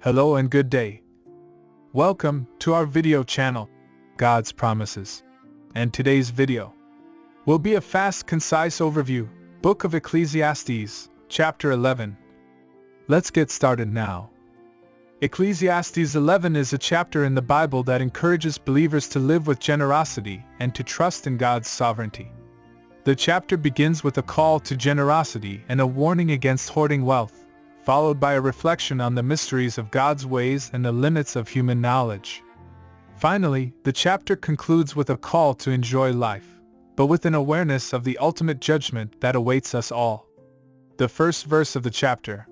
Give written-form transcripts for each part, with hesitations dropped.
Hello and good day. Welcome to our video channel, God's Promises. And today's video will be a fast, concise overview, Book of Ecclesiastes, Chapter 11. Let's get started now. Ecclesiastes 11 is a chapter in the Bible that encourages believers to live with generosity and to trust in God's sovereignty. The chapter begins with a call to generosity and a warning against hoarding wealth, followed by a reflection on the mysteries of God's ways and the limits of human knowledge. Finally, the chapter concludes with a call to enjoy life, but with an awareness of the ultimate judgment that awaits us all. The first verse of the chapter,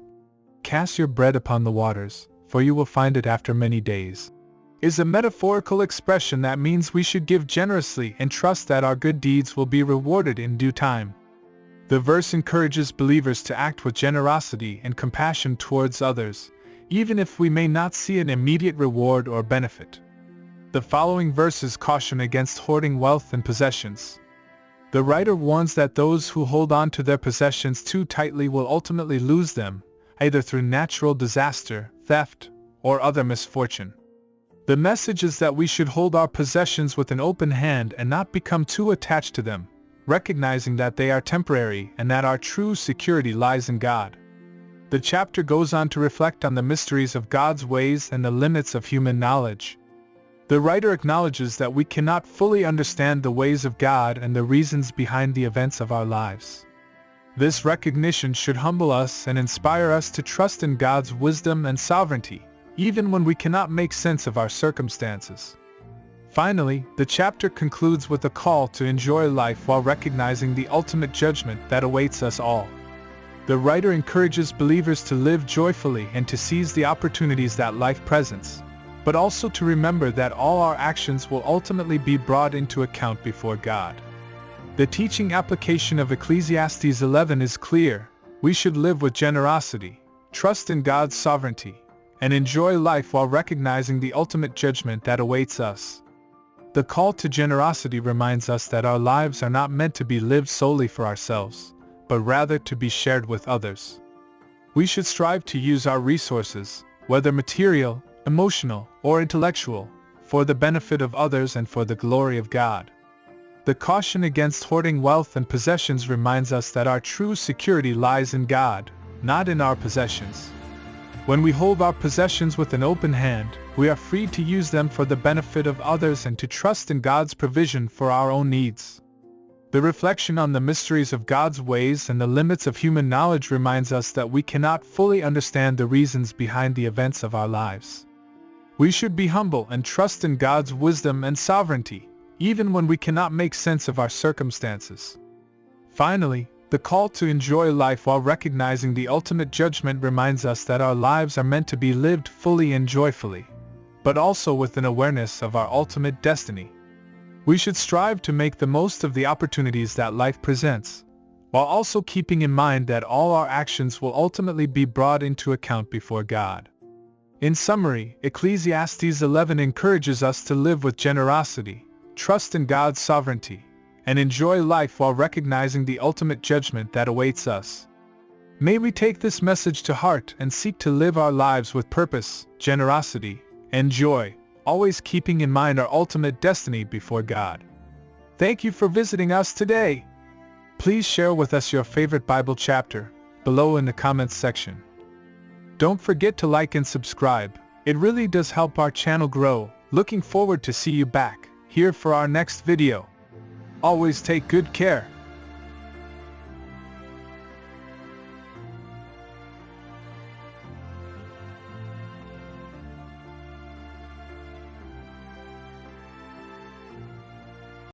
"Cast your bread upon the waters, for you will find it after many days," is a metaphorical expression that means we should give generously and trust that our good deeds will be rewarded in due time. The verse encourages believers to act with generosity and compassion towards others, even if we may not see an immediate reward or benefit. The following verses caution against hoarding wealth and possessions. The writer warns that those who hold on to their possessions too tightly will ultimately lose them, either through natural disaster, theft, or other misfortune. The message is that we should hold our possessions with an open hand and not become too attached to them, recognizing that they are temporary and that our true security lies in God. The chapter goes on to reflect on the mysteries of God's ways and the limits of human knowledge. The writer acknowledges that we cannot fully understand the ways of God and the reasons behind the events of our lives. This recognition should humble us and inspire us to trust in God's wisdom and sovereignty, even when we cannot make sense of our circumstances. Finally, the chapter concludes with a call to enjoy life while recognizing the ultimate judgment that awaits us all. The writer encourages believers to live joyfully and to seize the opportunities that life presents, but also to remember that all our actions will ultimately be brought into account before God. The teaching application of Ecclesiastes 11 is clear. We should live with generosity, trust in God's sovereignty, and enjoy life while recognizing the ultimate judgment that awaits us. The call to generosity reminds us that our lives are not meant to be lived solely for ourselves, but rather to be shared with others. We should strive to use our resources, whether material, emotional, or intellectual, for the benefit of others and for the glory of God. The caution against hoarding wealth and possessions reminds us that our true security lies in God, not in our possessions. When we hold our possessions with an open hand, we are free to use them for the benefit of others and to trust in God's provision for our own needs. The reflection on the mysteries of God's ways and the limits of human knowledge reminds us that we cannot fully understand the reasons behind the events of our lives. We should be humble and trust in God's wisdom and sovereignty, even when we cannot make sense of our circumstances. Finally, the call to enjoy life while recognizing the ultimate judgment reminds us that our lives are meant to be lived fully and joyfully, but also with an awareness of our ultimate destiny. We should strive to make the most of the opportunities that life presents, while also keeping in mind that all our actions will ultimately be brought into account before God. In summary, Ecclesiastes 11 encourages us to live with generosity, trust in God's sovereignty, and enjoy life while recognizing the ultimate judgment that awaits us. May we take this message to heart and seek to live our lives with purpose, generosity, and joy, always keeping in mind our ultimate destiny before God. Thank you for visiting us today. Please share with us your favorite Bible chapter below in the comments section. Don't forget to like and subscribe. It really does help our channel grow. Looking forward to see you back here for our next video. Always take good care.